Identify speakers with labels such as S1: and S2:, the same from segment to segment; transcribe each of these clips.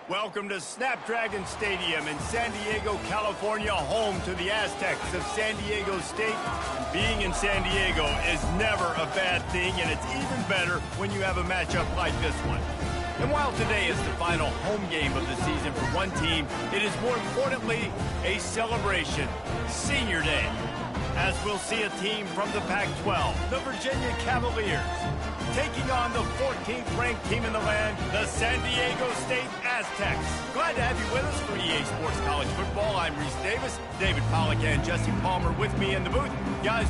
S1: Welcome to Snapdragon Stadium in San Diego, California, home to the Aztecs of San Diego State. Being in San Diego is never a bad thing, and it's even better when you have a matchup like this one. And while today is the final home game of the season for one team, it is more importantly a celebration, Senior Day, as we'll see a team from the Pac-12, the Virginia Cavaliers, taking on the 14th ranked team in the land, the San Diego State Aztecs. Glad to have you with us for EA Sports College Football. I'm Reese Davis, David Pollack and Jesse Palmer with me in the booth. Guys,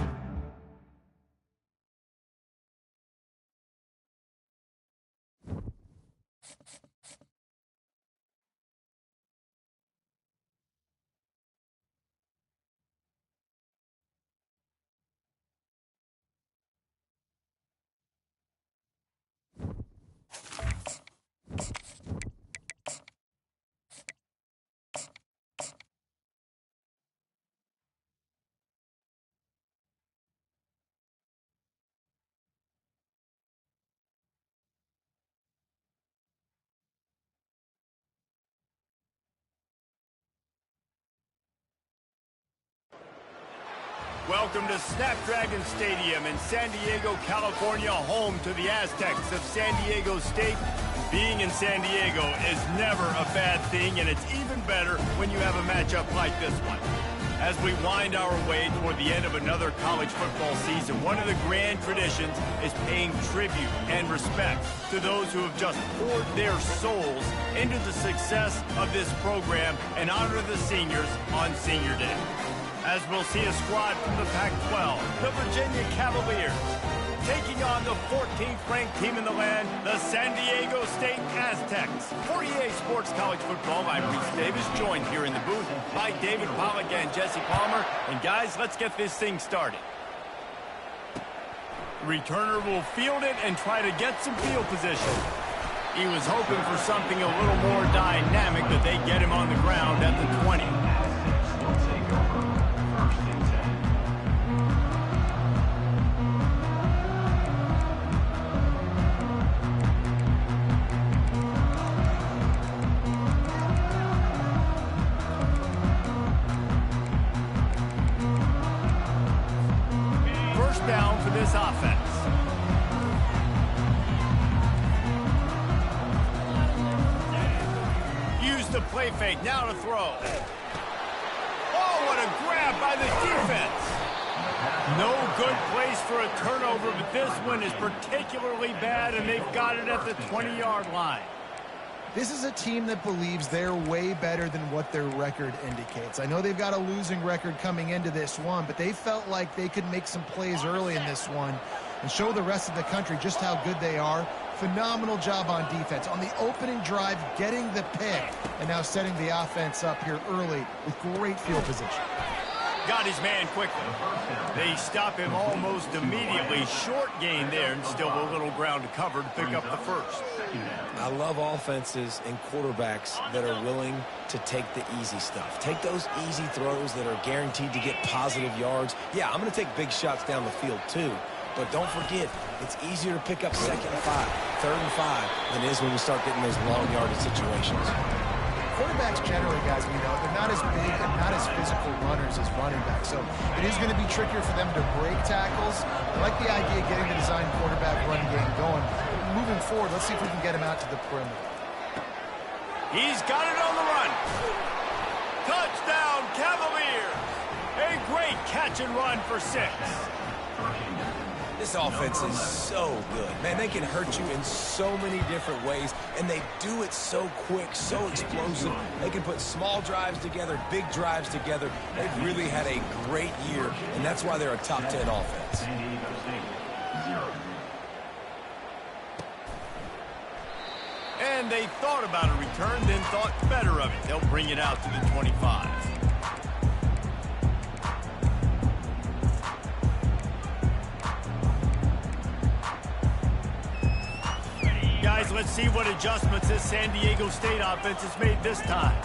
S1: welcome to Snapdragon Stadium in San Diego, California, home to the Aztecs of San Diego State. Being in San Diego is never a bad thing, and it's even better when you have a matchup like this one. As we wind our way toward the end of another college football season, one of the grand traditions is paying tribute and respect to those who have just poured their souls into the success of this program and honor the seniors on Senior Day. As we'll see a squad from the Pac-12, the Virginia Cavaliers, taking on the 14th ranked team in the land, the San Diego State Aztecs. For EA Sports College Football, I'm Reese Davis, joined here in the booth by David Pollack and Jesse Palmer. And guys, let's get this thing started. Returner will field it and try to get some field position. He was hoping for something a little more dynamic, but they get him on the ground at the 20. Down for this offense. Use the play fake, now to throw. Oh, what a grab by the defense. No good place for a turnover, but this one is particularly bad, and they've got it at the 20-yard line.
S2: This is a team that believes they're way better than what their record indicates. I know they've got a losing record coming into this one, but they felt like they could make some plays early in this one and show the rest of the country just how good they are. Phenomenal job on defense. On the opening drive, getting the pick, and now setting the offense up here early with great field position.
S1: Got his man quickly. They stop him almost immediately. Short gain there, and still a little ground to cover to pick up the first.
S3: I love offenses and quarterbacks that are willing to take the easy stuff. Take those easy throws that are guaranteed to get positive yards. Yeah, I'm going to take big shots down the field too. But don't forget, it's easier to pick up 2nd and 5, 3rd and 5 than it is when you start getting those long yardage situations.
S2: Quarterbacks generally, guys, they're not as big and not as physical runners as running backs. So it is going to be trickier for them to break tackles. I like the idea of getting the design quarterback run game going. Moving forward, let's see if we can get him out to the perimeter.
S1: He's got it on the run. Touchdown, Cavaliers. A great catch and run for 6.
S3: This offense is so good. Man, they can hurt you in so many different ways, and they do it so quick, so explosive. They can put small drives together, big drives together. They've really had a great year, and that's why they're a top 10 offense.
S1: And they thought about a return, then thought better of it. They'll bring it out to the 25. Guys, let's see what adjustments this San Diego State offense has made this time.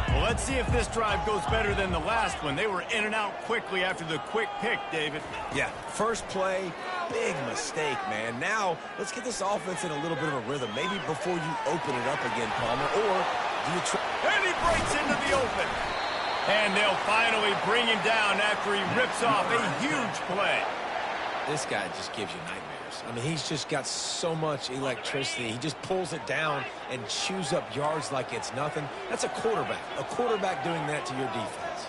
S1: Well, let's see if this drive goes better than the last one. They were in and out quickly after the quick pick, David.
S3: Yeah, first play, big mistake, man. Now, let's get this offense in a little bit of a rhythm. Maybe before you open it up again, Palmer, or
S1: And he breaks into the open. And they'll finally bring him down after he rips off a huge play.
S3: This guy just gives you nightmares. I mean, he's just got so much electricity. He just pulls it down and chews up yards like it's nothing. That's a quarterback. A quarterback doing that to your defense.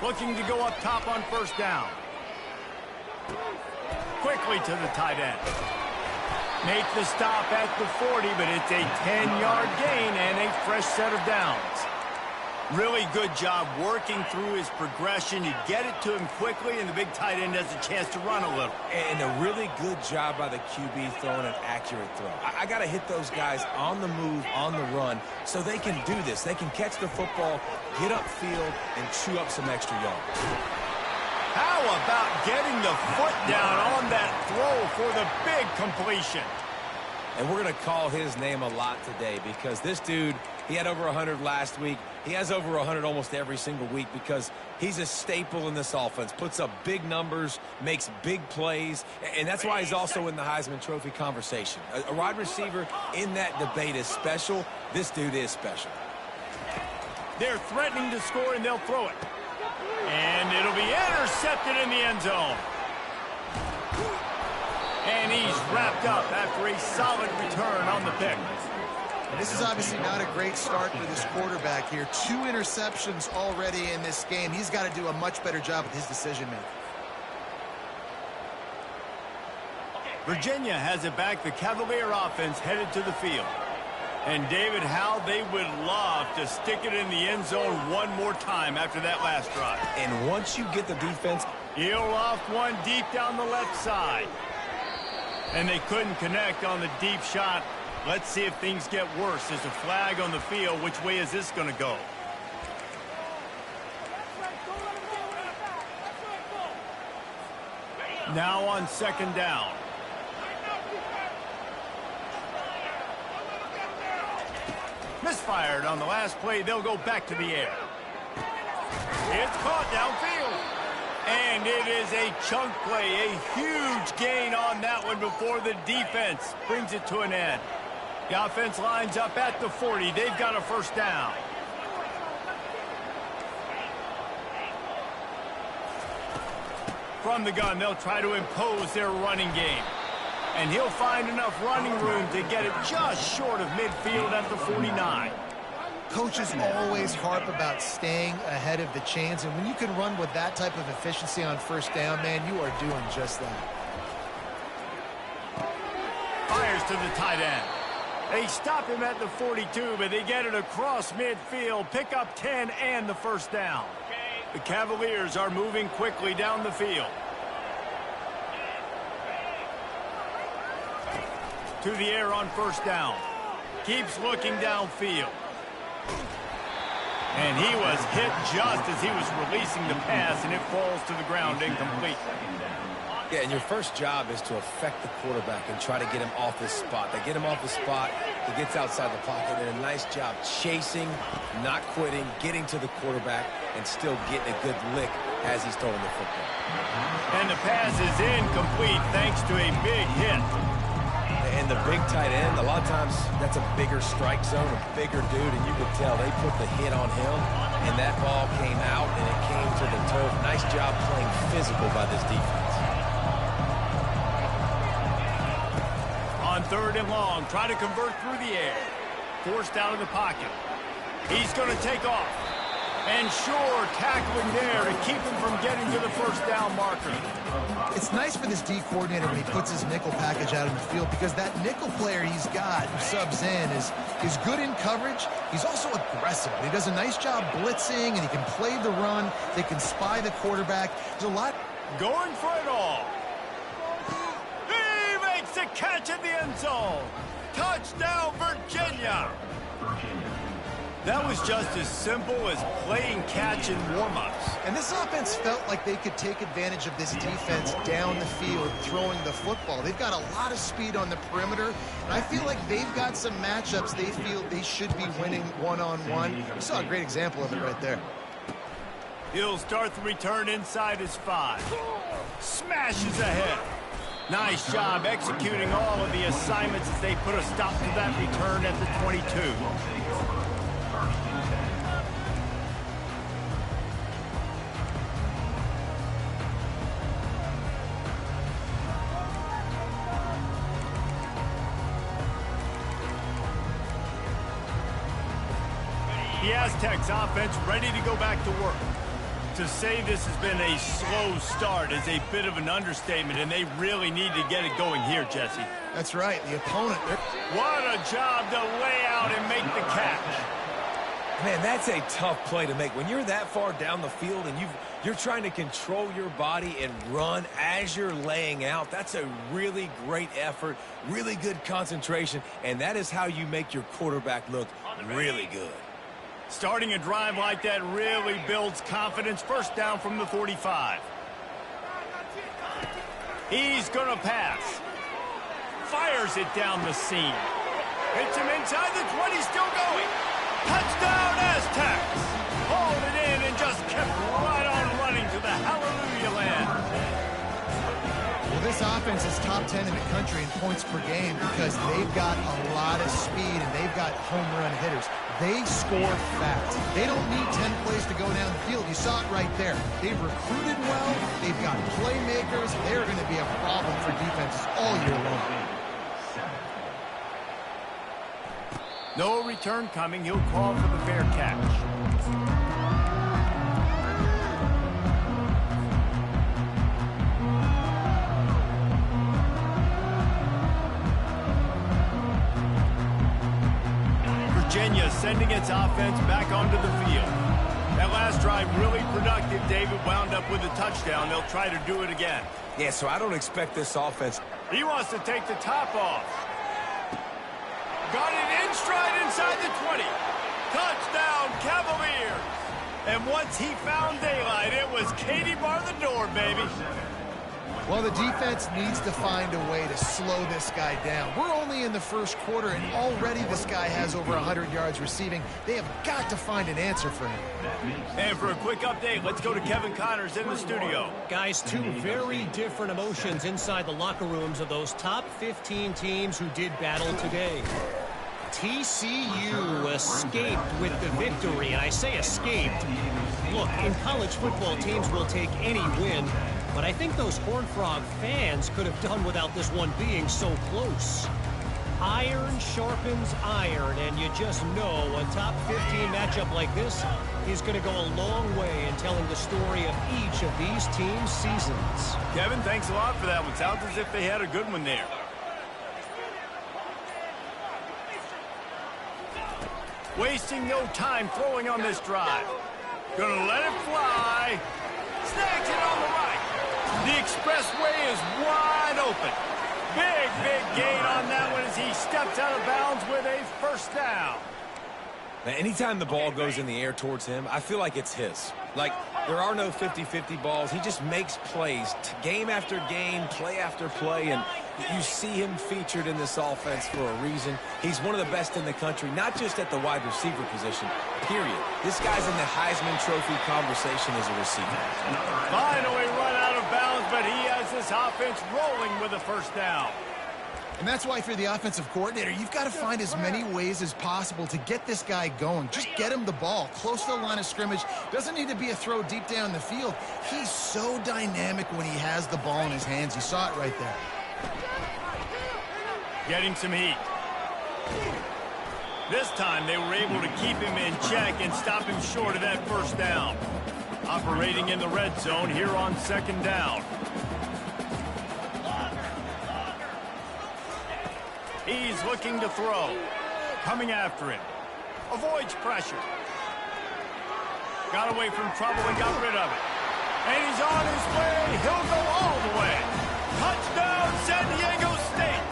S1: Looking to go up top on first down. Quickly to the tight end. Make the stop at the 40, but it's a 10-yard gain and a fresh set of downs. Really good job working through his progression. You get it to him quickly, and the big tight end has a chance to run a little.
S3: And a really good job by the QB throwing an accurate throw. I got to hit those guys on the move, on the run, so they can do this. They can catch the football, get upfield, and chew up some extra yards.
S1: How about getting the foot down on that throw for the big completion?
S3: And we're going to call his name a lot today because this dude, he had over 100 last week. He has over 100 almost every single week because he's a staple in this offense. Puts up big numbers, makes big plays, and that's why he's also in the Heisman Trophy conversation. A wide receiver in that debate is special. This dude is special.
S1: They're threatening to score, and they'll throw it. And it'll be intercepted in the end zone. And he's wrapped up after a solid return on the pick.
S2: And this is obviously not a great start for this quarterback here. 2 interceptions already in this game. He's got to do a much better job with his decision-making.
S1: Virginia has it back. The Cavalier offense headed to the field. And David, how they would love to stick it in the end zone one more time after that last drive.
S3: And once you get the defense,
S1: he'll loft one deep down the left side. And they couldn't connect on the deep shot. Let's see if things get worse. There's a flag on the field. Which way is this going to go? Now on second down. Misfired on the last play. They'll go back to the air. It's caught downfield. And it is a chunk play, a huge gain on that one before the defense brings it to an end. The offense lines up at the 40. They've got a first down. From the gun, they'll try to impose their running game. And he'll find enough running room to get it just short of midfield at the 49.
S2: Coaches always harp about staying ahead of the chains, and when you can run with that type of efficiency on first down, man, you are doing just that.
S1: Fires to the tight end. They stop him at the 42, but they get it across midfield, pick up 10 and the first down. The Cavaliers are moving quickly down the field. To the air on first down. Keeps looking downfield. And he was hit just as he was releasing the pass, and it falls to the ground incomplete.
S3: Yeah, and your first job is to affect the quarterback and try to get him off his spot. They get him off his spot, he gets outside the pocket, and a nice job chasing, not quitting, getting to the quarterback, and still getting a good lick as he's throwing the football.
S1: And the pass is incomplete thanks to a big hit.
S3: And the big tight end, a lot of times that's a bigger strike zone, a bigger dude, and you could tell they put the hit on him, and that ball came out, and it came to the turf. Nice job playing physical by this defense.
S1: On third and long, try to convert through the air. Forced out of the pocket. He's going to take off. And sure, tackling there to keep him from getting to the first down marker.
S2: It's nice for this D coordinator when he puts his nickel package out in the field, because that nickel player he's got who subs in is good in coverage. He's also aggressive. He does a nice job blitzing, and he can play the run. They can spy the quarterback. There's a lot.
S1: Going for it all. He makes a catch in the end zone. Touchdown, Virginia. That was just as simple as playing catch in warm-ups.
S2: And this offense felt like they could take advantage of this defense down the field throwing the football. They've got a lot of speed on the perimeter, and I feel like they've got some matchups they feel they should be winning one-on-one. We saw a great example of it right there.
S1: He'll start the return inside his 5. Smashes ahead. Nice job executing all of the assignments as they put a stop to that return at the 22. The Aztecs offense ready to go back to work. To say this has been a slow start is a bit of an understatement, and they really need to get it going here, Jesse.
S2: That's right. The opponent.
S1: What a job to lay out and make the catch.
S3: Man, that's a tough play to make. When you're that far down the field and you're trying to control your body and run as you're laying out, that's a really great effort, really good concentration, and that is how you make your quarterback look really good.
S1: Starting a drive like that really builds confidence. First down from the 45. He's going to pass. Fires it down the seam. Hits him inside the 20, still going. Touchdown, Aztecs! Hauled it in and just kept right on running to the hallelujah land.
S2: Well, this offense is top 10 in the country in points per game because they've got a lot of speed and they've got home run hitters. They score fast. They don't need 10 plays to go down the field. You saw it right there. They've recruited well. They've got playmakers. They're going to be a problem for defenses all year long.
S1: No return coming. He'll call for the fair catch. Virginia sending its offense back onto the field. That last drive really productive. David wound up with a touchdown. They'll try to do it again.
S3: Yeah, so I don't expect this offense.
S1: He wants to take the top off. Got it in stride inside the 20. Touchdown, Cavaliers. And once he found daylight, it was Katie bar the door, baby.
S2: Well, the defense needs to find a way to slow this guy down. We're only in the first quarter, and already this guy has over 100 yards receiving. They have got to find an answer for him.
S1: And for a quick update, let's go to Kevin Connors in the studio.
S4: Guys, two very different emotions inside the locker rooms of those top 15 teams who did battle today. TCU escaped with the victory, and I say escaped. Look, in college football, teams will take any win, but I think those Horned Frog fans could have done without this one being so close. Iron sharpens iron, and you just know a top 15 matchup like this is going to go a long way in telling the story of each of these teams' seasons.
S1: Kevin, thanks a lot for that one. Sounds as if they had a good one there. Wasting no time throwing on this drive. Gonna let it fly. Snags it on the right. The expressway is wide open. Big gain on that one as he steps out of bounds with a first down.
S3: Now, anytime the ball goes in the air towards him, I feel like it's his. Like, there are no 50-50 balls. He just makes plays, game after game, play after play, and you see him featured in this offense for a reason. He's one of the best in the country, not just at the wide receiver position, period. This guy's in the Heisman Trophy conversation as a receiver.
S1: Finally run out of bounds, but he has this offense rolling with a first down.
S2: And that's why, if you're the offensive coordinator, you've got to find as many ways as possible to get this guy going. Just get him the ball close to the line of scrimmage. Doesn't need to be a throw deep down the field. He's so dynamic when he has the ball in his hands. You saw it right there.
S1: Getting some heat. This time they were able to keep him in check and stop him short of that first down. Operating in the red zone here on second down. He's looking to throw. Coming after him. Avoids pressure. Got away from trouble and got rid of it. And he's on his way. He'll go all the way. Touchdown, San Diego State.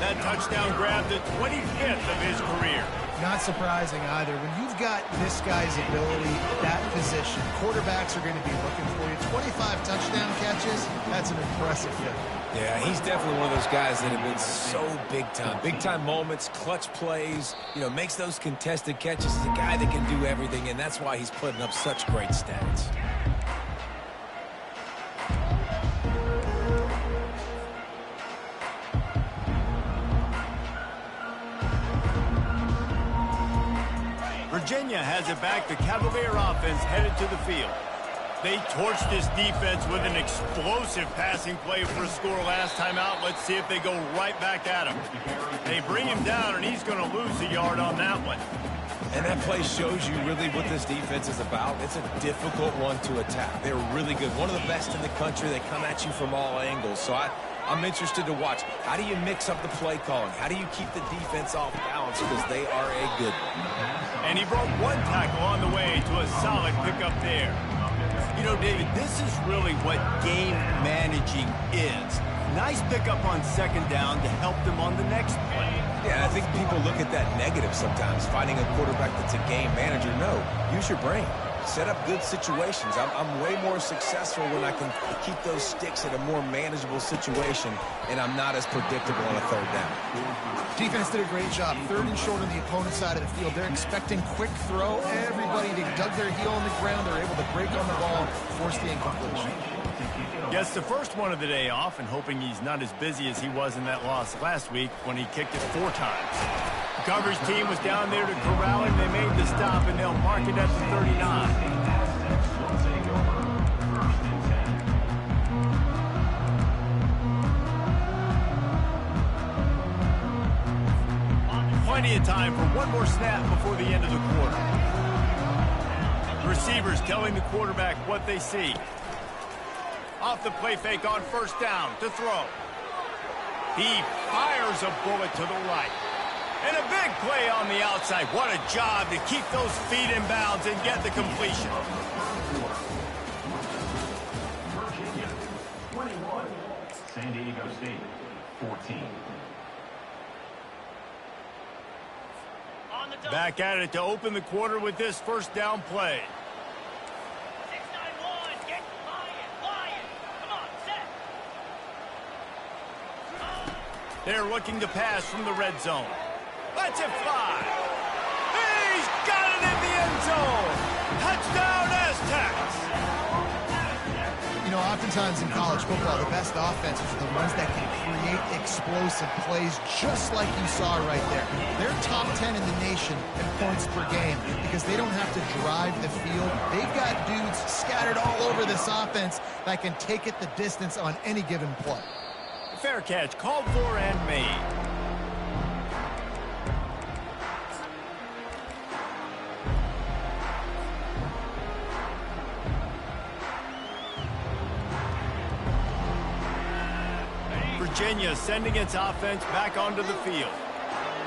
S1: That touchdown grabbed the 25th of his career.
S2: Not surprising either. When you've got this guy's ability, that position, quarterbacks are going to be looking for you. 25 touchdown catches, that's an impressive hit.
S3: Yeah, he's definitely one of those guys that have been so big time. Big time moments, clutch plays, makes those contested catches. He's a guy that can do everything, and that's why he's putting up such great stats.
S1: Virginia has it back. The Cavalier offense headed to the field. They torched this defense with an explosive passing play for a score last time out. Let's see if they go right back at him. They bring him down, and he's going to lose a yard on that one.
S3: And that play shows you really what this defense is about. It's a difficult one to attack. They're really good. One of the best in the country. They come at you from all angles. So I'm interested to watch. How do you mix up the play calling? How do you keep the defense off balance? Because they are a good one.
S1: And he broke one tackle on the way to a solid pickup there. You know, David, this is really what game managing is. Nice pickup on second down to help them on the next play.
S3: Yeah, I think people look at that negative sometimes, finding a quarterback that's a game manager. No, use your brain. Set up good situations. I'm way more successful when I can keep those sticks at a more manageable situation, and I'm not as predictable on a third down.
S2: Defense did a great job. 3rd and short on the opponent's side of the field. They're expecting quick throw. Everybody, they dug their heel on the ground. They're able to break on the ball, force the incompletion.
S1: Gets the first one of the day off, and hoping he's not as busy as he was in that loss last week when he kicked it 4 times. The coverage team was down there to corral him. They made the stop, and they'll mark it at the 39. Plenty of time for one more snap before the end of the quarter. Receivers telling the quarterback what they see. Off the play fake on first down to throw. He fires a bullet to the right. And a big play on the outside. What a job to keep those feet in bounds and get the completion.
S5: Virginia, 21. San Diego State, 14.
S1: Back at it to open the quarter with this first down play.
S6: 6-9-1, get Lion. Come on, set.
S1: They're looking to pass from the red zone. Lets it fly. He's got it in the end zone. Touchdown, Aztecs.
S2: You know, oftentimes in college football, the best offenses are the ones that can create explosive plays, just like you saw right there. They're top 10 in the nation in points per game because they don't have to drive the field. They've got dudes scattered all over this offense that can take it the distance on any given play.
S1: Fair catch, called for and made. Virginia sending its offense back onto the field.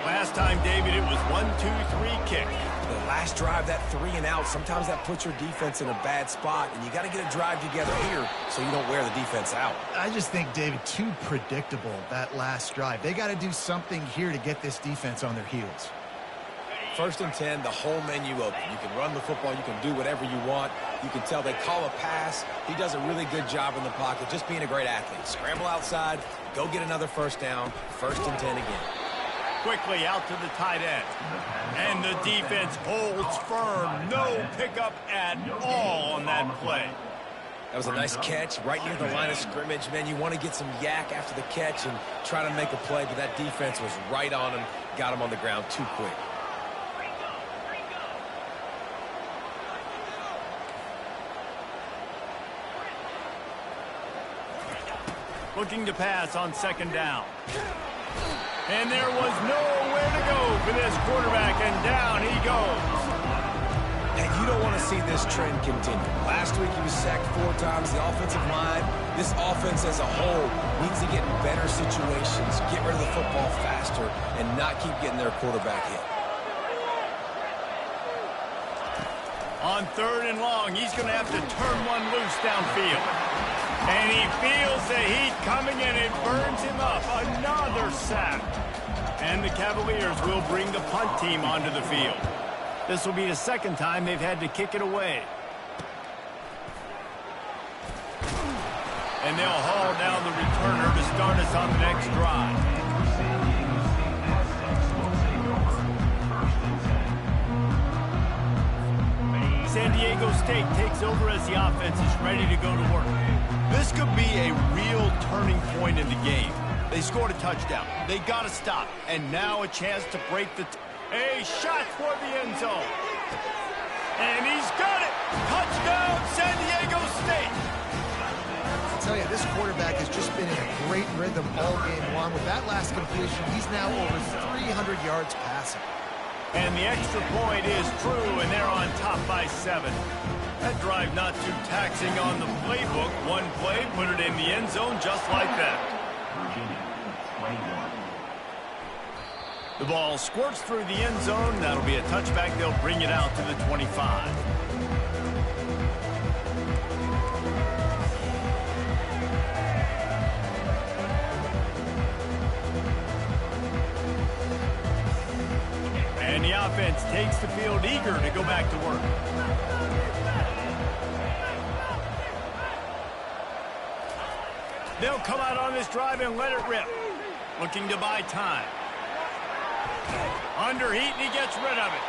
S1: Last time, David, it was 1-2-3 kick.
S3: The last drive, that 3 and out, sometimes that puts your defense in a bad spot, and you got to get a drive together here so you don't wear the defense out.
S2: I just think, David, too predictable, that last drive. They got to do something here to get this defense on their heels.
S3: 1st and 10, the whole menu open. You can run the football. You can do whatever you want. You can tell they call a pass. He does a really good job in the pocket, just being a great athlete. Scramble outside, go get another first down, 1st and 10 again.
S1: Quickly out to the tight end. And the defense holds firm. No pickup at all on that play.
S3: That was a nice catch right near the line of scrimmage. Man, you want to get some yak after the catch and try to make a play, but that defense was right on him, got him on the ground too quick.
S1: Looking to pass on 2nd down. And there was nowhere to go for this quarterback, and down he goes.
S3: And you don't want to see this trend continue. Last week he was sacked 4 times. The offensive line, this offense as a whole, needs to get in better situations, get rid of the football faster, and not keep getting their quarterback hit.
S1: On 3rd and long, he's going to have to turn one loose downfield. And he feels the heat coming in. It burns him up. Another sack. And the Cavaliers will bring the punt team onto the field. This will be the 2nd time they've had to kick it away. And they'll haul down the returner to start us on the next drive. San Diego State takes over as the offense is ready to go to work. This could be a real turning point in the game. They scored a touchdown. They got to stop. And now a chance to break the... A shot for the end zone. And he's got it. Touchdown, San Diego State.
S2: I tell you, this quarterback has just been in a great rhythm all game long. With that last completion, he's now over 300 yards passing.
S1: And the extra point is true, and they're on top by 7. That drive not too taxing on the playbook. One play, put it in the end zone just like that.
S5: Virginia, 21.
S1: The ball squirts through the end zone. That'll be a touchback. They'll bring it out to the 25. And the offense takes the field eager to go back to work. They'll come out on this drive and let it rip. Looking to buy time. Under heat, and he gets rid of it.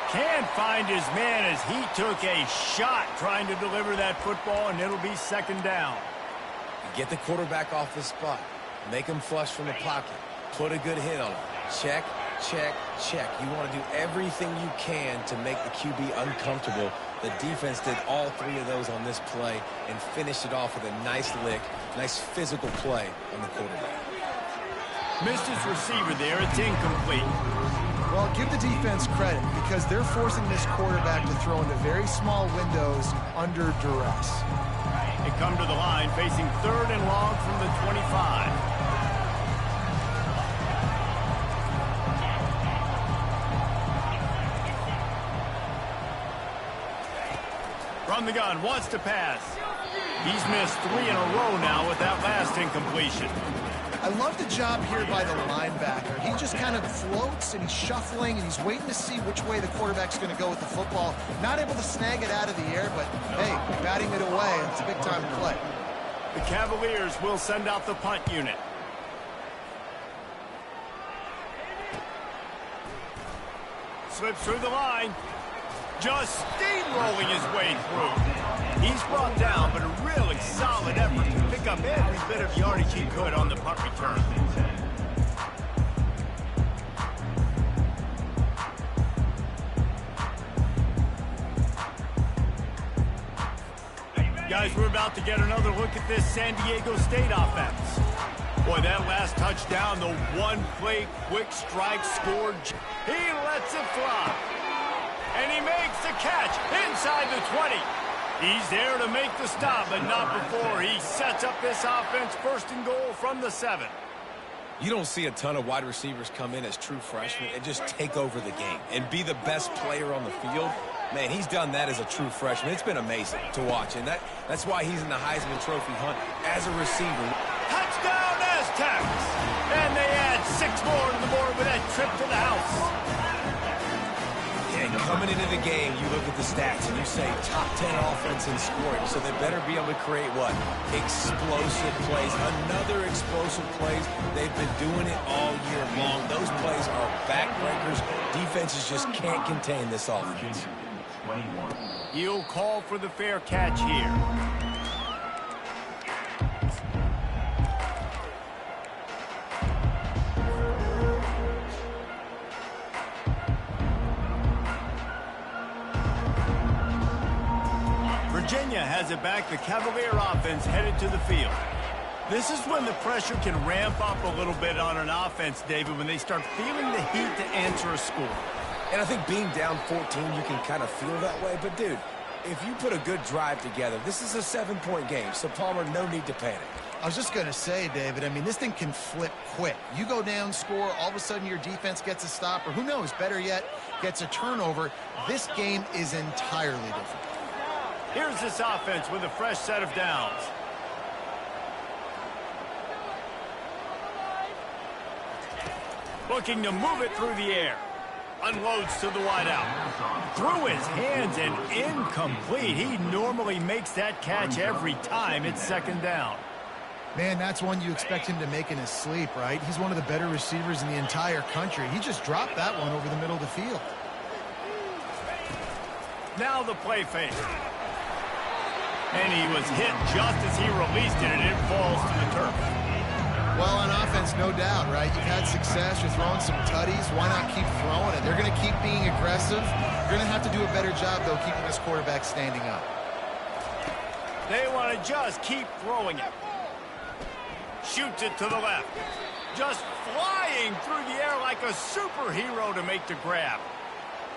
S1: Can't find his man as he took a shot trying to deliver that football, and it'll be second down.
S3: Get the quarterback off the spot. Make him flush from the pocket. Put a good hit on him. Check, check, check. You want to do everything you can to make the QB uncomfortable. The defense did all 3 of those on this play and finished it off with a nice lick, nice physical play on the quarterback.
S1: Missed his receiver there. It's incomplete.
S2: Well, give the defense credit because they're forcing this quarterback to throw into very small windows under duress.
S1: They come to the line facing 3rd and long from the 25. From the gun, wants to pass. He's missed 3 in a row now with that last incompletion.
S2: I love the job here by the linebacker. He just kind of floats and he's shuffling and he's waiting to see which way the quarterback's going to go with the football. Not able to snag it out of the air, but hey, batting it away, it's a big time play.
S1: The Cavaliers will send out the punt unit. Slips through the line. Just steamrolling his way through. He's brought down, but a really solid effort to pick up every bit of yardage he could on the punt return. Guys, we're about to get another look at this San Diego State offense. Boy, that last touchdown, the one-play quick strike scored. He lets it fly. And he makes the catch inside the 20. He's there to make the stop, but not before he sets up this offense 1st and goal from the 7.
S3: You don't see a ton of wide receivers come in as true freshmen and just take over the game and be the best player on the field. Man, he's done that as a true freshman. It's been amazing to watch, and that's why he's in the Heisman Trophy hunt as a receiver.
S1: Touchdown, Aztecs! And they add 6 more to the board with that trip to the house.
S3: And coming into the game, you look at the stats and you say top 10 offense in scoring, so they better be able to create what? Explosive plays. Another explosive plays. They've been doing it all year long. Those plays are backbreakers. Defenses just can't contain this offense.
S5: 21.
S1: He'll call for the fair catch here. Virginia has it back. The Cavalier offense headed to the field. This is when the pressure can ramp up a little bit on an offense, David, when they start feeling the heat to answer a score.
S3: And I think being down 14, you can kind of feel that way. But, dude, if you put a good drive together, this is a 7-point game. So, Palmer, no need to panic.
S2: I was just going to say, David, I mean, this thing can flip quick. You go down, score, all of a sudden your defense gets a stop, or who knows, better yet, gets a turnover. This game is entirely different.
S1: Here's this offense with a fresh set of downs. Looking to move it through the air. Unloads to the wideout. Through his hands and incomplete. He normally makes that catch every time. It's 2nd down.
S2: Man, that's one you expect him to make in his sleep, right? He's one of the better receivers in the entire country. He just dropped that one over the middle of the field.
S1: Now the play fake. And he was hit just as he released it, and it falls to the turf.
S2: Well, on offense, defense, no doubt, right? You've had success. You're throwing some tutties. Why not keep throwing it? They're going to keep being aggressive. You're going to have to do a better job, though, keeping this quarterback standing up.
S1: They want to just keep throwing it. Shoots it to the left. Just flying through the air like a superhero to make the grab.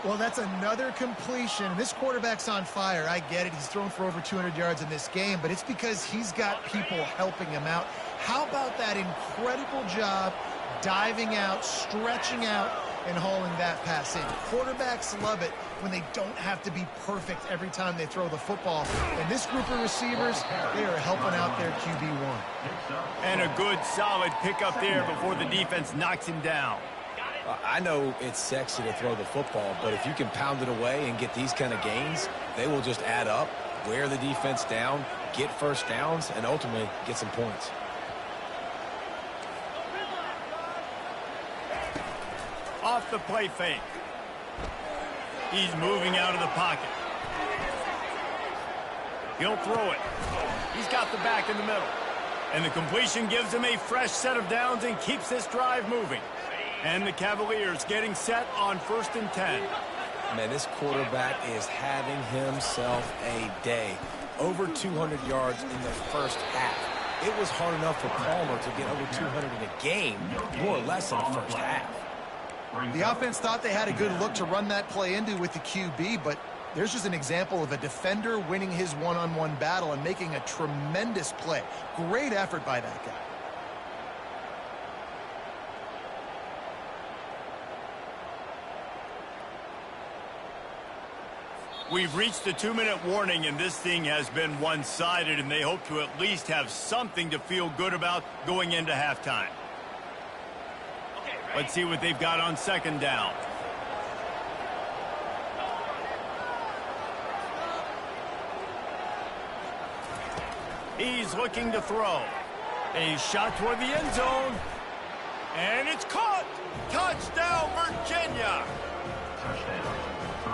S2: Well, that's another completion. This quarterback's on fire. I get it. He's thrown for over 200 yards in this game, but it's because he's got people helping him out. How about that incredible job diving out, stretching out, and hauling that pass in? Quarterbacks love it when they don't have to be perfect every time they throw the football. And this group of receivers, they are helping out their QB1.
S1: And a good, solid pickup there before the defense knocks him down.
S3: I know it's sexy to throw the football, but if you can pound it away and get these kind of gains, they will just add up, wear the defense down, get first downs, and ultimately get some points.
S1: Off the play fake. He's moving out of the pocket. He'll throw it. He's got the back in the middle. And the completion gives him a fresh set of downs and keeps this drive moving. And the Cavaliers getting set on 1st and 10.
S3: Man, this quarterback is having himself a day. Over 200 yards in the first half. It was hard enough for Palmer to get over 200 in a game, more or less in the first half.
S2: The offense thought they had a good look to run that play into with the QB, but there's just an example of a defender winning his one-on-one battle and making a tremendous play. Great effort by that guy.
S1: We've reached the 2-minute warning, and this thing has been one-sided, and they hope to at least have something to feel good about going into halftime. Let's see what they've got on 2nd down. He's looking to throw. A shot toward the end zone. And it's caught. Touchdown, Virginia.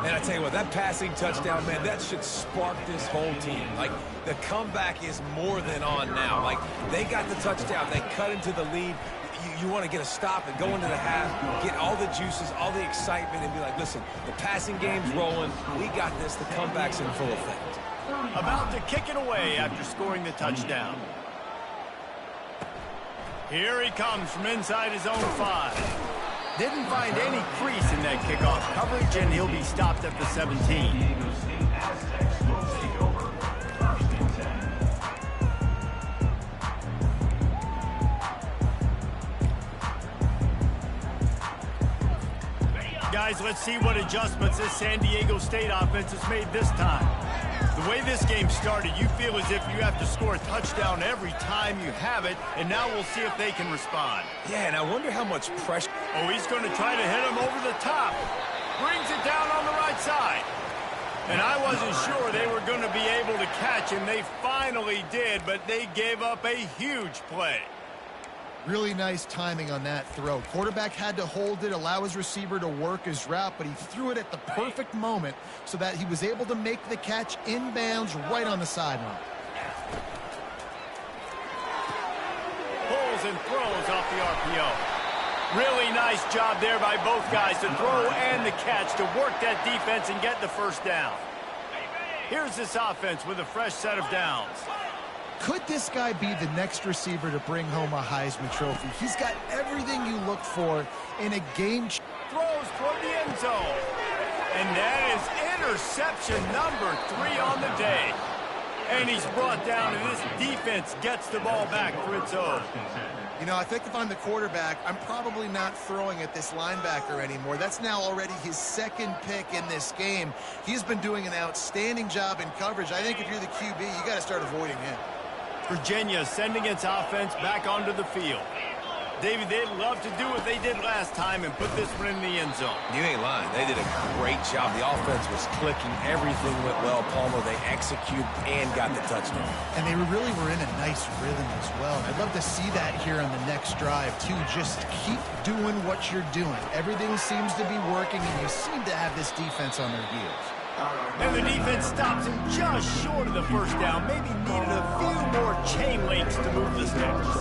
S3: And I tell you what, that passing touchdown, man, that should spark this whole team. Like, the comeback is more than on now. Like, they got the touchdown. They cut into the lead. You want to get a stop and go into the half, get all the juices, all the excitement, and be like, listen, the passing game's rolling. We got this. The comeback's in full effect.
S1: About to kick it away after scoring the touchdown. Here he comes from inside his own 5. Didn't find any crease in that kickoff coverage, and he'll be stopped at the 17. Guys, let's see what adjustments this San Diego State offense has made this time. The way this game started, you feel as if you have to score a touchdown every time you have it, and now we'll see if they can respond.
S3: Yeah, and I wonder how much pressure.
S1: Oh, he's going to try to hit him over the top. Brings it down on the right side. And I wasn't sure they were going to be able to catch him. They finally did, but they gave up a huge play.
S2: Really nice timing on that throw. Quarterback had to hold it, allow his receiver to work his route, but he threw it at the perfect moment so that he was able to make the catch inbounds right on the sideline.
S1: Pulls and throws off the RPO. Really nice job there by both guys to throw and the catch to work that defense and get the first down. Here's this offense with a fresh set of downs.
S2: Could this guy be the next receiver to bring home a Heisman Trophy? He's got everything you look for in a game.
S1: Throws toward the end zone. And that is interception number 3 on the day. And he's brought down, and this defense gets the ball back for its own.
S2: You know, I think if I'm the quarterback, I'm probably not throwing at this linebacker anymore. That's now already his 2nd pick in this game. He's been doing an outstanding job in coverage. I think if you're the QB, you got to start avoiding him.
S1: Virginia sending its offense back onto the field. David, they'd love to do what they did last time and put this one in the end zone.
S3: You ain't lying. They did a great job. The offense was clicking. Everything went well. Palmer, they executed and got the touchdown.
S2: And they really were in a nice rhythm as well. I'd love to see that here on the next drive, too. Just keep doing what you're doing. Everything seems to be working, and you seem to have this defense on their heels.
S1: And the defense stops him just short of the first down. Maybe needed a few more chain links to move the sticks.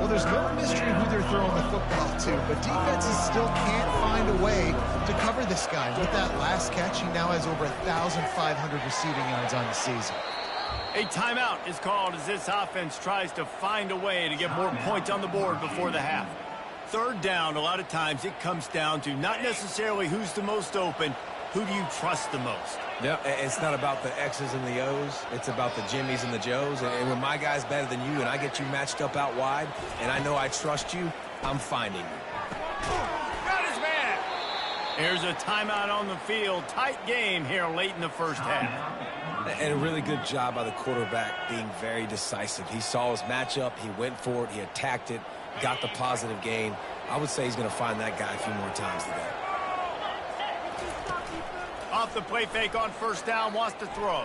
S2: Well, there's no mystery throwing the football to, but defenses still can't find a way to cover this guy. With that last catch, he now has over 1,500 receiving yards on the season.
S1: A timeout is called as this offense tries to find a way to get more points on the board before the half. Third down, a lot of times it comes down to not necessarily who's the most open, who do you trust the most?
S3: Yeah, it's not about the X's and the O's. It's about the Jimmies and the Joes. And when my guy's better than you and I get you matched up out wide and I know I trust you, I'm finding you.
S1: Got his man. Here's a timeout on the field. Tight game here late in the first half.
S3: And a really good job by the quarterback being very decisive. He saw his matchup. He went for it. He attacked it. Got the positive gain. I would say he's going to find that guy a few more times today.
S1: Off the play fake on first down, wants to throw.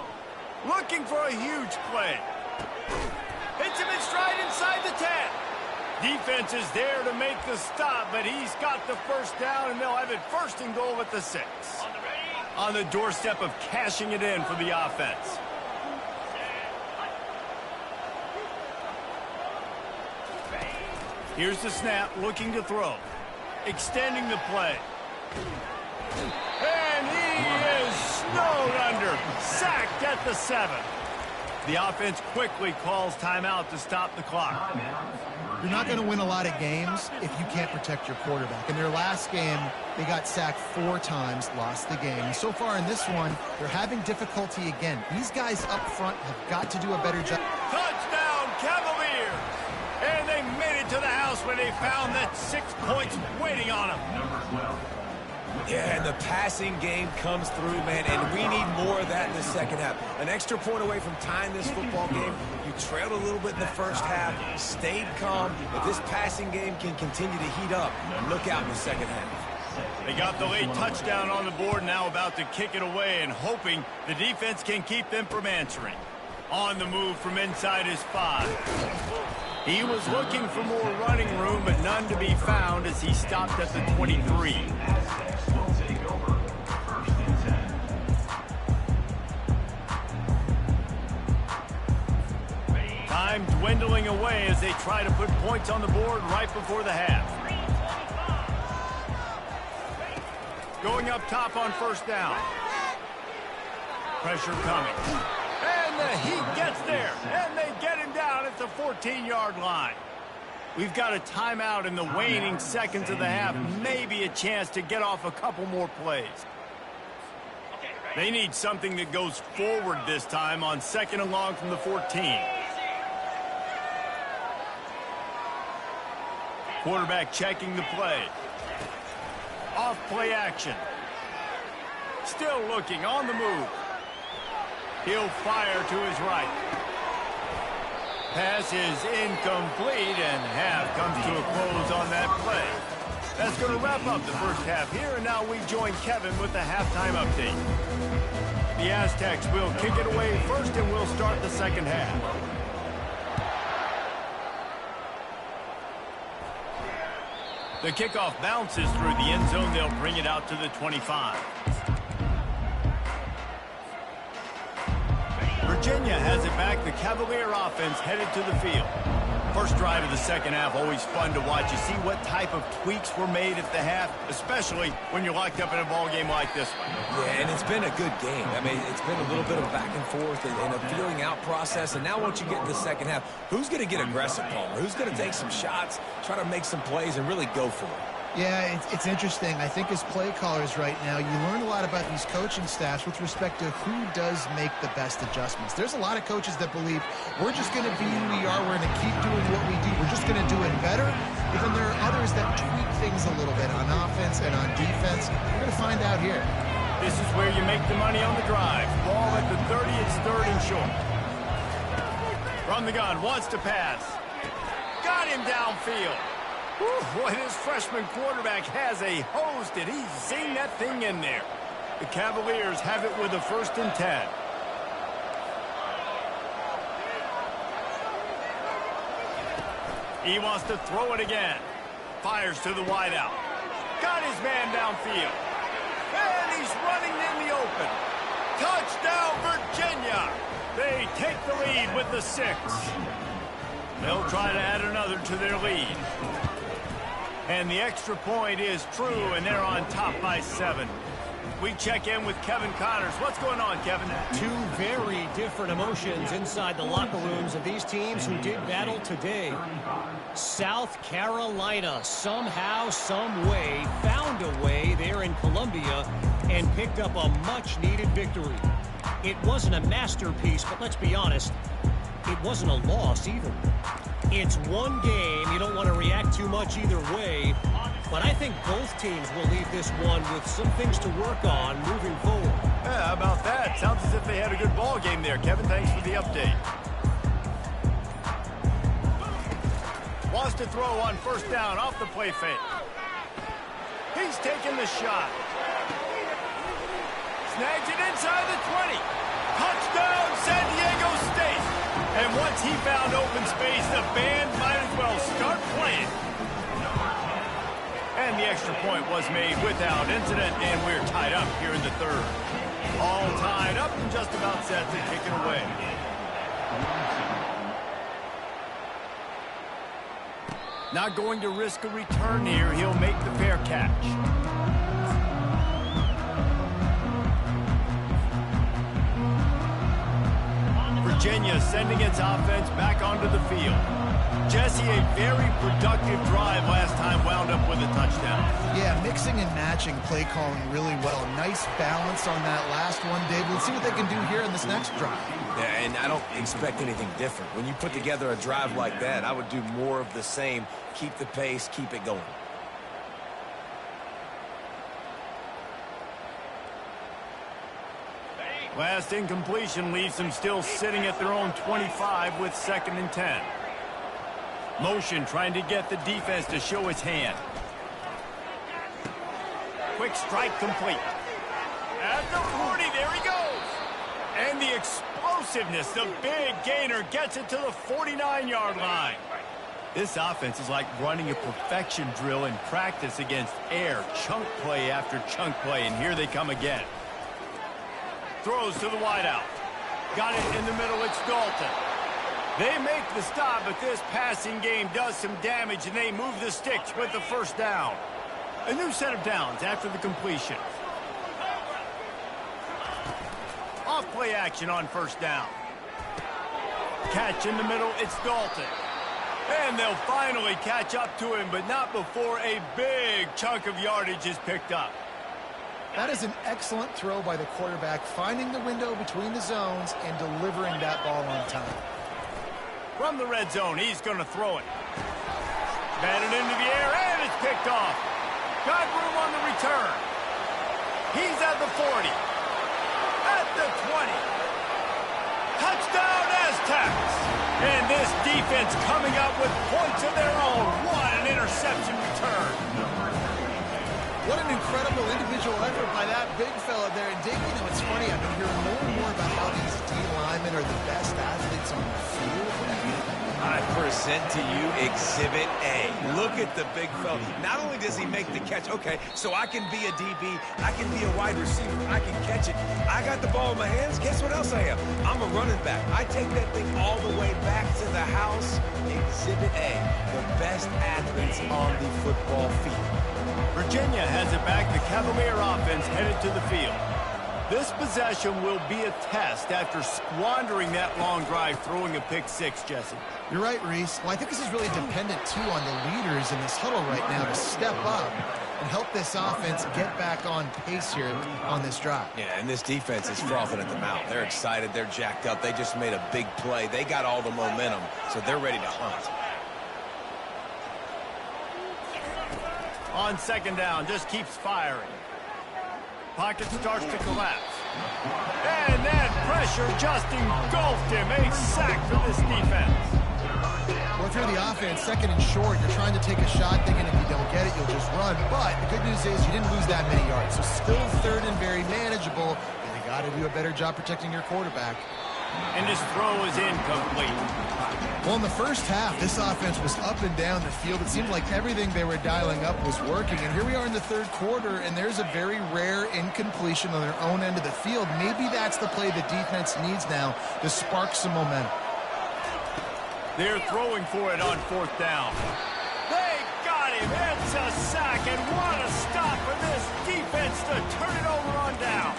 S1: Looking for a huge play. Hits him in stride inside the 10. Defense is there to make the stop, but he's got the first down, and they'll have it first and goal at the 6. On the doorstep of cashing it in for the offense. Here's the snap, looking to throw. Extending the play. And he is snowed under. Sacked at the 7. The offense quickly calls timeout to stop the clock.
S2: You're not going to win a lot of games if you can't protect your quarterback. In their last game, they got sacked 4 times, lost the game. And so far in this one, they're having difficulty again. These guys up front have got to do a better job.
S1: Touchdown, Cavaliers! And they made it to the house when they found that 6 points waiting on them.
S3: Yeah, and the passing game comes through, man, and we need more of that in the second half. An extra point away from tying this football game. You trailed a little bit in the first half, stayed calm. If this passing game can continue to heat up, look out in the second half.
S1: They got the late touchdown on the board, now about to kick it away and hoping the defense can keep them from answering. On the move from inside his 5. He was looking for more running room, but none to be found as he stopped at the 23. Time dwindling away as they try to put points on the board right before the half. Going up top on first down. Pressure coming. And the Heat gets there, and they get him down at the 14-yard line. We've got a timeout in the waning seconds of the half, maybe a chance to get off a couple more plays. They need something that goes forward this time on 2nd and long from the 14. Quarterback checking the play. Off play action. Still looking on the move. He'll fire to his right. Pass is incomplete, and half comes to a close on that play. That's going to wrap up the first half here, and now we join Kevin with the halftime update. The Aztecs will kick it away first, and we'll start the second half. The kickoff bounces through the end zone. They'll bring it out to the 25. Virginia has it back. The Cavalier offense headed to the field. First drive of the second half, always fun to watch. You see what type of tweaks were made at the half, especially when you're locked up in a ball game like this one.
S3: Yeah, and it's been a good game. I mean, it's been a little bit of back and forth and a feeling out process. And now once you get in the second half, who's going to get aggressive, Palmer? Who's going to take some shots, try to make some plays, and really go for it?
S2: Yeah, it's interesting. I think as play callers right now, you learn a lot about these coaching staffs with respect to who does make the best adjustments. There's a lot of coaches that believe we're just going to be who we are. We're going to keep doing what we do. We're just going to do it better. But then there are others that tweak things a little bit on offense and on defense. We're going to find out here.
S1: This is where you make the money on the drive. Ball at the 30. It's 3rd and short. From the gun, wants to pass. Got him downfield. Whew, boy, this freshman quarterback has a hose. Did he zing that thing in there? The Cavaliers have it with a 1st and 10. He wants to throw it again. Fires to the wideout. Got his man downfield. And he's running in the open. Touchdown, Virginia. They take the lead with the 6. They'll try to add another to their lead. And the extra point is true, and they're on top by 7. We check in with Kevin Connors. What's going on, Kevin?
S4: Two very different emotions inside the locker rooms of these teams who did battle today. South Carolina somehow, some way, found a way there in Columbia and picked up a much-needed victory. It wasn't a masterpiece, but let's be honest, it wasn't a loss either. It's one game. You don't want to react too much either way. But I think both teams will leave this one with some things to work on moving forward.
S1: Yeah, how about that? Sounds as if they had a good ball game there. Kevin, thanks for the update. Wants to throw on first down off the play fake. He's taking the shot. Snags it inside the 20. Touchdown, San Diego State. And once he found open space, the band might as well start playing. And the extra point was made without incident, and we're tied up here in the third. All tied up and just about set to kick it away. Not going to risk a return here. He'll make the fair catch. Virginia sending its offense back onto the field. Jesse, a very productive drive last time, wound up with a touchdown.
S2: Yeah, mixing and matching play calling really well. Nice balance on that last one, David. Let's see what they can do here in this next drive.
S3: Yeah, and I don't expect anything different. When you put together a drive like that, I would do more of the same. Keep the pace, keep it going.
S1: Last incompletion leaves them still sitting at their own 25 with 2nd and 10. Motion trying to get the defense to show its hand. Quick strike complete. At the 40, there he goes. And the explosiveness, the big gainer gets it to the 49-yard line. This offense is like running a perfection drill in practice against air. Chunk play after chunk play, and here they come again. Throws to the wideout. Got it in the middle, it's Dalton. They make the stop, but this passing game does some damage, and they move the sticks with the first down. A new set of downs after the completion. Off play action on first down. Catch in the middle, it's Dalton. And they'll finally catch up to him, but not before a big chunk of yardage is picked up.
S2: That is an excellent throw by the quarterback, finding the window between the zones and delivering that ball on time.
S1: From the red zone, he's going to throw it. Batted into the air, and it's picked off. Got room on the return. He's at the 40. At the 20. Touchdown, Aztecs! And this defense coming up with points of their own. What an interception return.
S2: What an incredible individual effort by that big fella there. And Dave, you know, it's funny, I've been hearing more and more about how these D linemen are the best athletes on the field.
S3: I present to you Exhibit A. Look at the big fella. Not only does he make the catch, okay, so I can be a DB, I can be a wide receiver, I can catch it. I got the ball in my hands. Guess what else I am? I'm a running back. I take that thing all the way back to the house. Exhibit A, the best athletes on the football field.
S1: Virginia has it back. The Cavalier offense headed to the field. This possession will be a test after squandering that long drive, throwing a pick six, Jesse.
S2: You're right, Reese. Well, I think this is really dependent, too, on the leaders in this huddle right now to step up and help this offense get back on pace here on this drive.
S3: Yeah, and this defense is frothing at the mouth. They're excited. They're jacked up. They just made a big play. They got all the momentum, so they're ready to hunt.
S1: On second down, just keeps firing. Pocket starts to collapse. And that pressure just engulfed him. A sack for this defense.
S2: Well, if you're the offense, second and short, you're trying to take a shot thinking if you don't get it, you'll just run. But the good news is you didn't lose that many yards. So still third and very manageable. And you got to do a better job protecting your quarterback.
S1: And his throw is incomplete.
S2: Well, in the first half, this offense was up and down the field. It seemed like everything they were dialing up was working. And here we are in the third quarter, and there's a very rare incompletion on their own end of the field. Maybe that's the play the defense needs now to spark some momentum.
S1: They're throwing for it on fourth down. They got him. It's a sack, and what a stop for this defense to turn it over on down.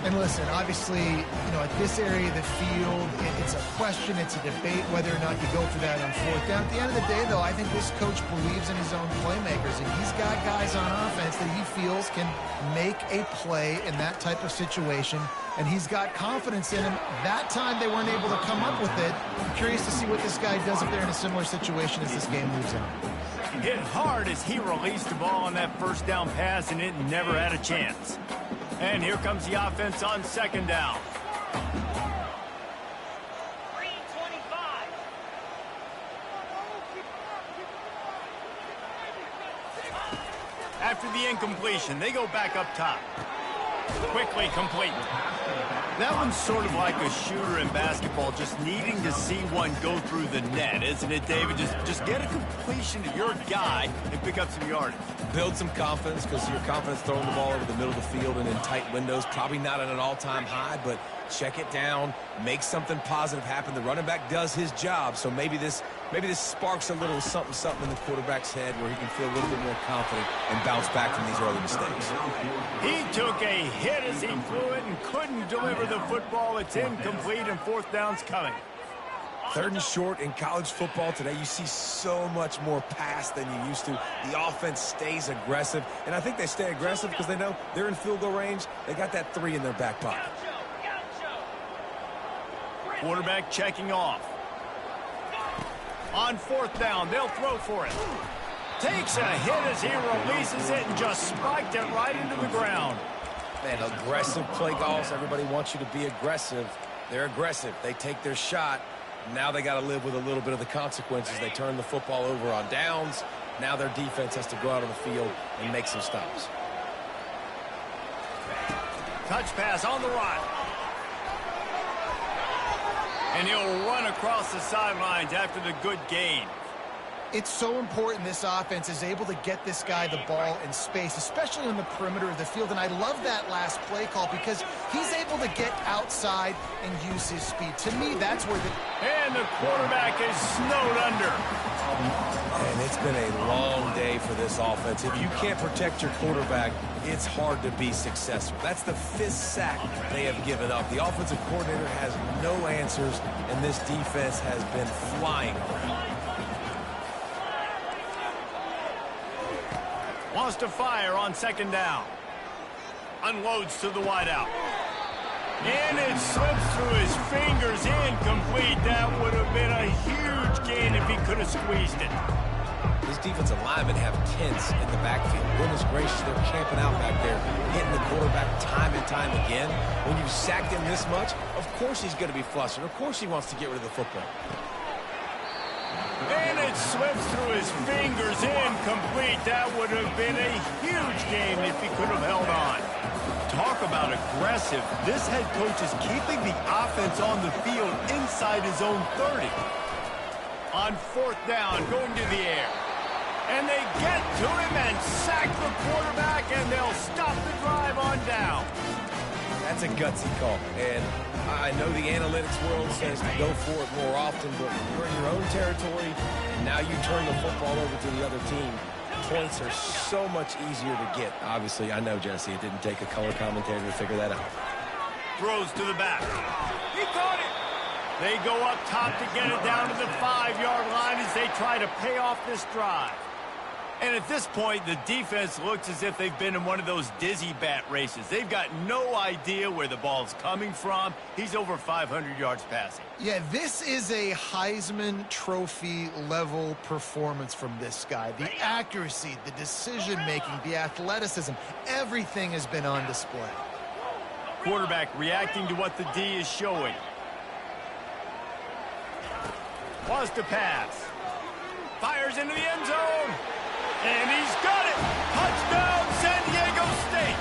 S2: And listen, obviously, at this area of the field, it's a question, it's a debate whether or not you go for that on fourth down. At the end of the day, though, I think this coach believes in his own playmakers, and he's got guys on offense that he feels can make a play in that type of situation, and he's got confidence in him. That time they weren't able to come up with it. I'm curious to see what this guy does if they're in a similar situation as this game moves on.
S1: Hit hard as he released the ball on that first down pass, and it never had a chance. And here comes the offense on second down.
S6: 325.
S1: After the incompletion, they go back up top. Quickly complete. That one's sort of like a shooter in basketball, just needing to see one go through the net, isn't it, David? Just get a completion to your guy and pick up some yardage.
S3: Build some confidence, because your confidence throwing the ball over the middle of the field and in tight windows, probably not at an all-time high, but check it down, make something positive happen. The running back does his job, so maybe this sparks a little something in the quarterback's head where he can feel a little bit more confident and bounce back from these early mistakes.
S1: He took a hit as he threw it and couldn't deliver the football. It's incomplete, and fourth down's coming.
S3: Third and short in college football today, you see so much more pass than you used to. The offense stays aggressive, and I think they stay aggressive because they know they're in field goal range. They got that 3 in their back pocket.
S1: Quarterback checking off. On fourth down, they'll throw for it. Takes a hit as he releases it and just spiked it right into the ground.
S3: Man, aggressive play calls. Everybody wants you to be aggressive. They're aggressive. They take their shot. Now they got to live with a little bit of the consequences. They turn the football over on downs. Now their defense has to go out on the field and make some stops.
S1: Touch pass on the run. And he'll run across the sidelines after the good gain.
S2: It's so important this offense is able to get this guy the ball in space, especially on the perimeter of the field. And I love that last play call because he's able to get outside and use his speed. To me, that's where
S1: And the quarterback is snowed under.
S3: And it's been a long day for this offense. If you can't protect your quarterback, it's hard to be successful. That's the 5th sack they have given up. The offensive coordinator has no answers, and this defense has been flying around.
S1: Wants to fire on second down. Unloads to the wideout. And it slips through his fingers, incomplete. That would have been a huge gain if he could have squeezed it.
S3: These defensive linemen have tents in the backfield. Goodness gracious, they're camping out back there, hitting the quarterback time and time again. When you've sacked him this much, of course he's going to be flustered. Of course he wants to get rid of the football.
S1: And it slips through his fingers, incomplete. That would have been a huge gain if he could have held on. Talk about aggressive. This head coach is keeping the offense on the field inside his own 30. On fourth down, going to the air. And they get to him and sack the quarterback, and they'll stop the drive on down.
S3: That's a gutsy call. And I know the analytics world says to go for it more often, but you're in your own territory, and now you turn the football over to the other team. Points are so much easier to get. Obviously, I know, Jesse, it didn't take a color commentator to figure that out.
S1: Throws to the back. He caught it. They go up top to get it down to the 5-yard line as they try to pay off this drive. And at this point, the defense looks as if they've been in one of those dizzy bat races. They've got no idea where the ball's coming from. He's over 500 yards passing.
S2: Yeah, this is a Heisman Trophy level performance from this guy. The accuracy, the decision-making, the athleticism, everything has been on display.
S1: Quarterback reacting to what the D is showing. Wants to pass. Fires into the end zone. And he's got it! Touchdown, San Diego State!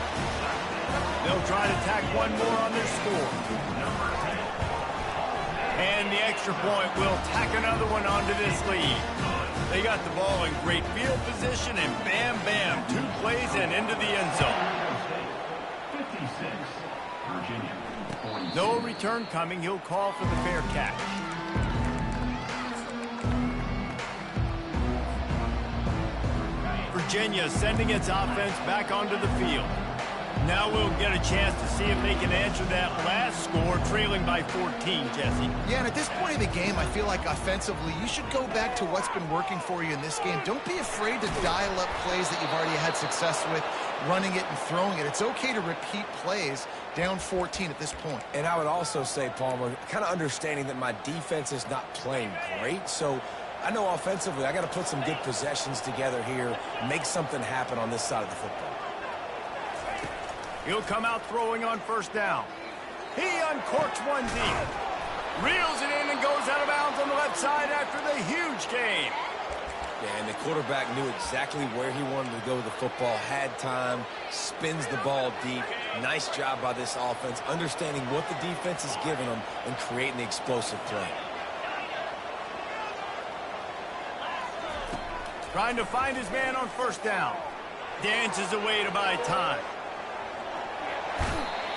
S1: They'll try to tack one more on their score. And the extra point will tack another one onto this lead. They got the ball in great field position, and bam, bam, 2 plays and into the end zone.
S5: 56, Virginia. 46.
S1: No return coming. He'll call for the fair catch. Virginia sending its offense back onto the field. Now we'll get a chance to see if they can answer that last score, trailing by 14, Jesse.
S2: Yeah, and at this point of the game, I feel like offensively, you should go back to what's been working for you in this game. Don't be afraid to dial up plays that you've already had success with, running it and throwing it. It's okay to repeat plays down 14 at this point.
S3: And I would also say, Palmer, kind of understanding that my defense is not playing great, so I know offensively I got to put some good possessions together here, make something happen on this side of the football.
S1: He'll come out throwing on first down. He uncorks one deep. Reels it in and goes out of bounds on the left side after the huge gain.
S3: Yeah, and the quarterback knew exactly where he wanted to go with the football, had time, spins the ball deep. Nice job by this offense, understanding what the defense is giving them and creating the explosive play.
S1: Trying to find his man on first down. Dances away to buy time.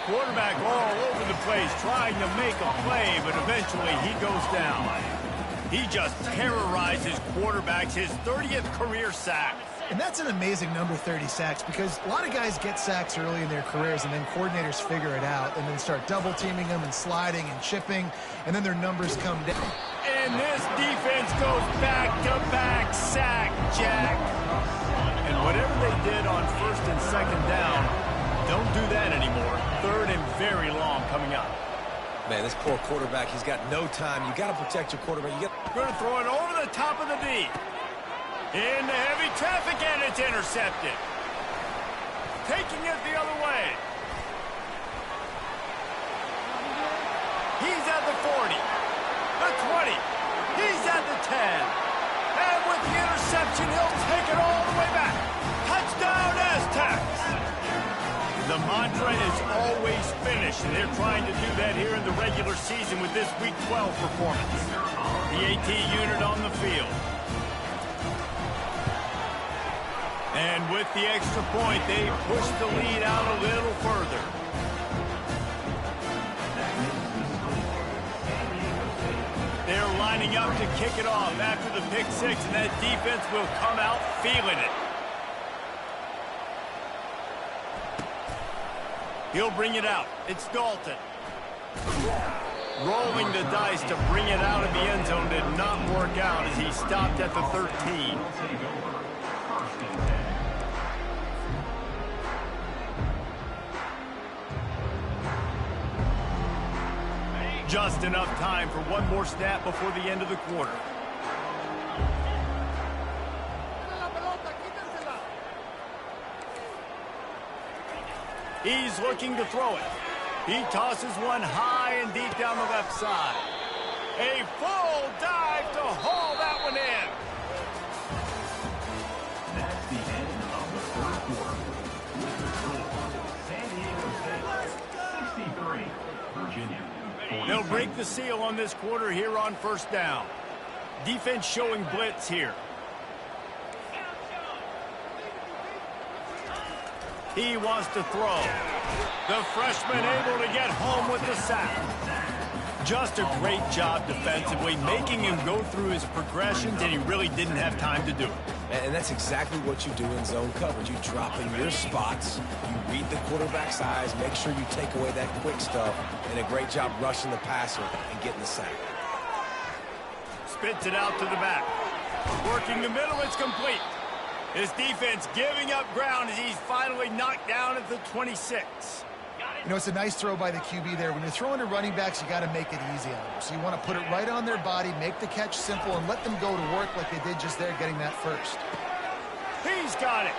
S1: Quarterback all over the place, trying to make a play, but eventually he goes down. He just terrorizes quarterbacks, his 30th career sack.
S2: And that's an amazing number, 30 sacks, because a lot of guys get sacks early in their careers, and then coordinators figure it out, and then start double-teaming them and sliding and chipping, and then their numbers come down.
S1: And this defense goes back-to-back sack, Jack. And whatever they did on first and second down, don't do that anymore. Third and very long coming up.
S3: Man, this poor quarterback, he's got no time. You got to protect your quarterback.
S1: Going to throw it over the top of the D. Into heavy traffic, and it's intercepted. Taking it the other way. He's at the 40, the 20. He's at the 10. And with the interception, he'll take it all the way back. Touchdown, Aztecs. The mantra is always finish, and they're trying to do that here in the regular season with this Week 12 performance. The AT unit on the field. And with the extra point, they push the lead out a little further. They're lining up to kick it off after the pick six, and that defense will come out feeling it. He'll bring it out. It's Dalton. Rolling the dice to bring it out of the end zone did not work out as he stopped at the 13. Just enough time for one more snap before the end of the quarter. He's looking to throw it. He tosses one high and deep down the left side. A full dive to haul that one in.
S5: That's the end of the third quarter. With the score, San Diego State 63, Virginia 46.
S1: They'll break the seal on this quarter here on first down. Defense showing blitz here. He wants to throw. The freshman able to get home with the sack. Just a great job defensively, making him go through his progressions, and he really didn't have time to do it.
S3: And that's exactly what you do in zone coverage. You drop in your spots, you read the quarterback's eyes, make sure you take away that quick stuff, and a great job rushing the passer and getting the sack.
S1: Spits it out to the back. Working the middle, it's complete. His defense giving up ground as he's finally knocked down at the 26.
S2: You know, it's a nice throw by the QB there. When you're throwing to running backs, you got to make it easy on them. So you want to put it right on their body, make the catch simple, and let them go to work like they did just there, getting that first.
S1: He's got it.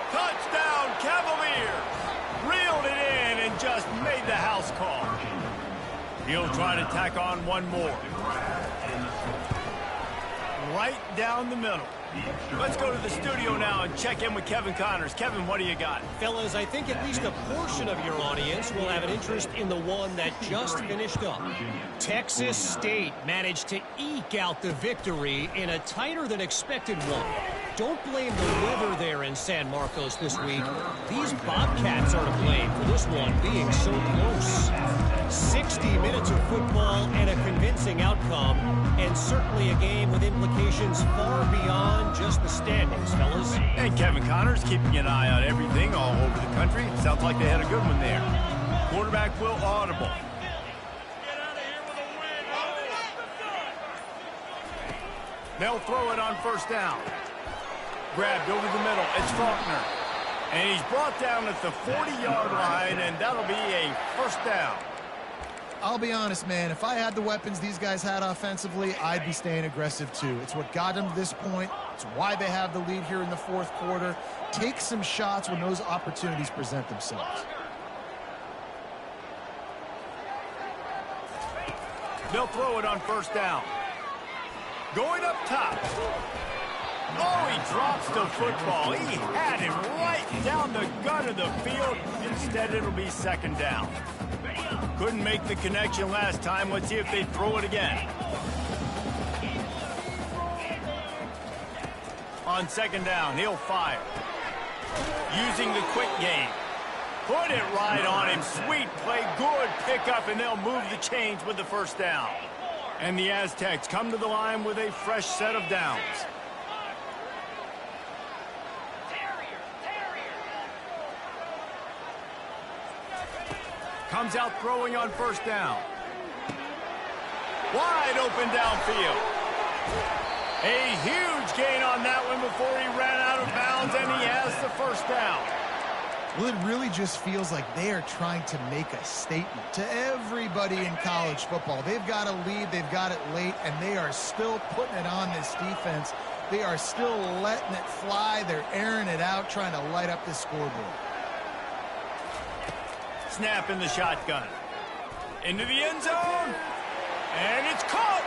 S1: Touchdown, Cavaliers. Reeled it in and just made the house call. He'll try to tack on one more. Right down the middle. Let's go to the studio now and check in with Kevin Connors. Kevin, what do you got?
S4: Fellas, I think at least a portion of your audience will have an interest in the one that just finished up. Texas State managed to eke out the victory in a tighter than expected one. Don't blame the weather there in San Marcos this week. These Bobcats are to blame for this one being so close. 60 minutes of football and a convincing outcome, and certainly a game with implications far beyond just the state standings, fellas.
S1: And Kevin Connors keeping an eye on everything all over the country. Sounds like they had a good one there. Quarterback will audible. They'll throw it on first down. Grabbed over the middle. It's Faulkner. And he's brought down at the 40-yard line, and that'll be a first down.
S2: I'll be honest, man. If I had the weapons these guys had offensively, I'd be staying aggressive too. It's what got them to this point. It's why they have the lead here in the fourth quarter. Take some shots when those opportunities present themselves.
S1: They'll throw it on first down. Going up top. Oh, he drops the football. He had him right down the gut of the field. Instead, it'll be second down. Couldn't make the connection last time. Let's see if they throw it again. On second down, he'll fire. Using the quick game. Put it right on him. Sweet play, good pickup, and they'll move the chains with the first down. And the Aztecs come to the line with a fresh set of downs. Comes out throwing on first down. Wide open downfield. A huge gain on that one before he ran out of bounds, and he has the first down.
S2: Well, it really just feels like they are trying to make a statement to everybody in college football. They've got a lead, they've got it late, and they are still putting it on this defense. They are still letting it fly. They're airing it out, trying to light up this scoreboard.
S1: Snap in the shotgun. Into the end zone. And it's caught.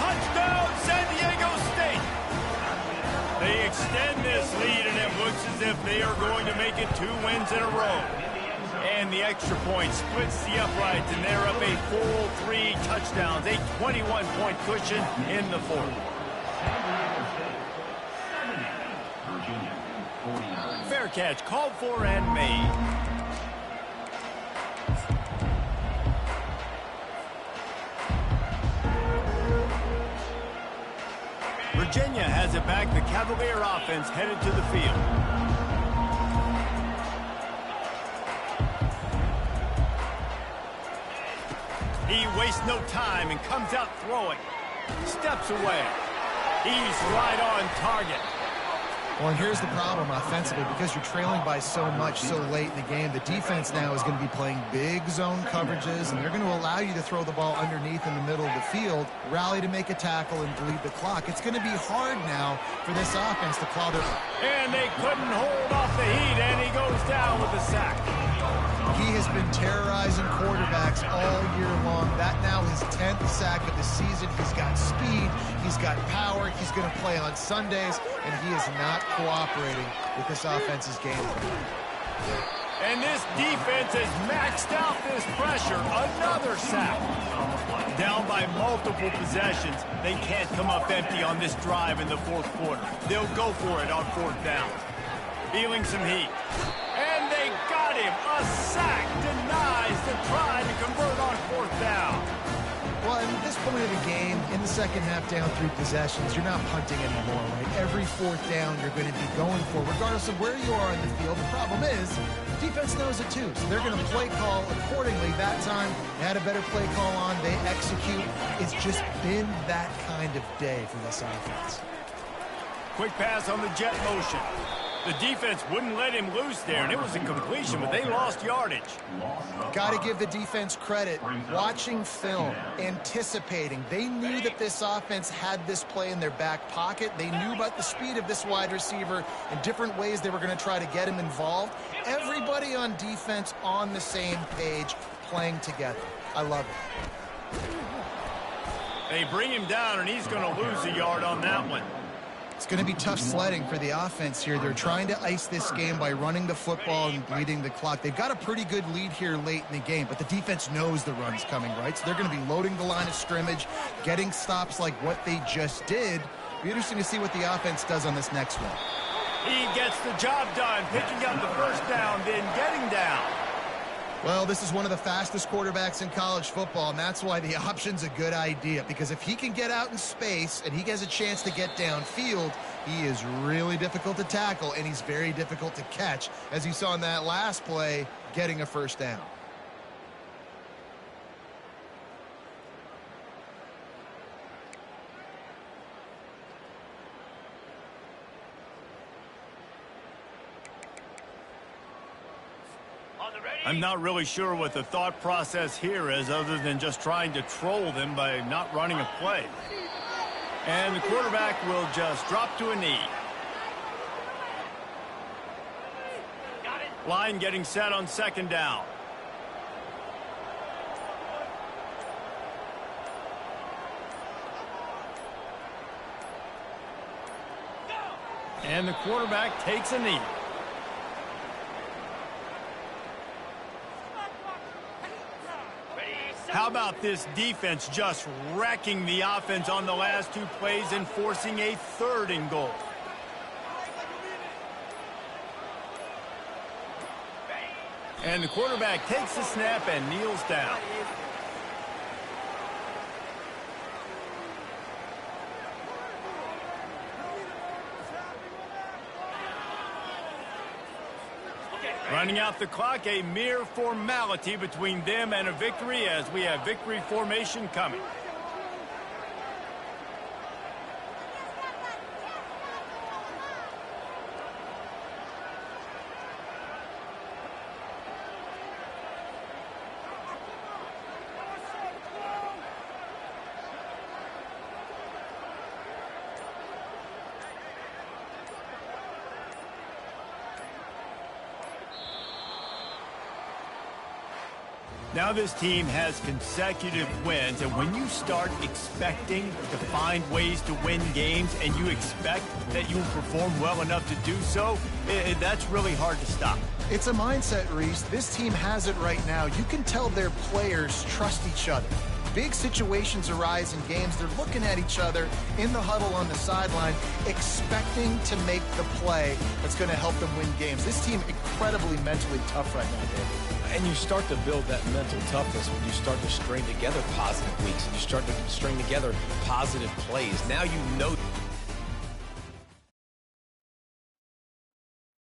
S1: Touchdown, San Diego State. They extend this lead, and it looks as if they are going to make it 2 wins in a row. And the extra point splits the uprights, and they're up a full 3 touchdowns. A 21-point cushion in the fourth. Fair catch called for and made. Virginia has it back. The Cavalier offense headed to the field. He wastes no time and comes out throwing. Steps away. He's right on target.
S2: Well, and here's the problem offensively. Because you're trailing by so much so late in the game, the defense now is going to be playing big zone coverages, and they're going to allow you to throw the ball underneath in the middle of the field, rally to make a tackle, and bleed the clock. It's going to be hard now for this offense to claw their...
S1: And they couldn't hold off the heat, and he goes down with a sack.
S2: He has been terrorizing quarterbacks all year long. That now his 10th sack of the season. He's got speed. He's got power. He's going to play on Sundays, and he is not cooperating with this offense's game plan.
S1: And this defense has maxed out this pressure. Another sack. Down by multiple possessions. They can't come up empty on this drive in the fourth quarter. They'll go for it on fourth down. Feeling some heat. And they got him. A sack denies the try to convert on fourth down.
S2: Well, at this point of the game, in the second half, down 3 possessions, you're not punting anymore, right? Every fourth down you're going to be going for, regardless of where you are in the field. The problem is, defense knows it too, so they're going to play call accordingly. That time, they had a better play call on. They execute. It's just been that kind of day for this offense.
S1: Quick pass on the jet motion. The defense wouldn't let him loose there, and it was a completion, but they lost yardage.
S2: Got to give the defense credit. Watching film, anticipating. They knew that this offense had this play in their back pocket. They knew about the speed of this wide receiver and different ways they were going to try to get him involved. Everybody on defense on the same page, playing together. I love it.
S1: They bring him down, and he's going to lose a yard on that one.
S2: It's going to be tough sledding for the offense here. They're trying to ice this game by running the football and bleeding the clock. They've got a pretty good lead here late in the game, but the defense knows the run's coming, right? So they're going to be loading the line of scrimmage, getting stops like what they just did. Be interesting to see what the offense does on this next one.
S1: He gets the job done, picking up the first down, then getting down.
S2: Well, this is one of the fastest quarterbacks in college football, and that's why the option's a good idea, because if he can get out in space and he has a chance to get downfield, he is really difficult to tackle, and he's very difficult to catch, as you saw in that last play, getting a first down.
S1: I'm not really sure what the thought process here is other than just trying to troll them by not running a play. And the quarterback will just drop to a knee. Line getting set on second down. And the quarterback takes a knee. How about this defense just wrecking the offense on the last two plays and forcing a 3rd and goal? And the quarterback takes the snap and kneels down. Running out the clock, a mere formality between them and a victory as we have victory formation coming. Now this team has consecutive wins, and when you start expecting to find ways to win games and you expect that you will perform well enough to do so, that's really hard to stop.
S2: It's a mindset, Reese. This team has it right now. You can tell their players trust each other. Big situations arise in games. They're looking at each other in the huddle on the sideline, expecting to make the play that's going to help them win games. This team incredibly mentally tough right now, David.
S3: And you start to build that mental toughness when you start to string together positive weeks and you start to string together positive plays. Now you know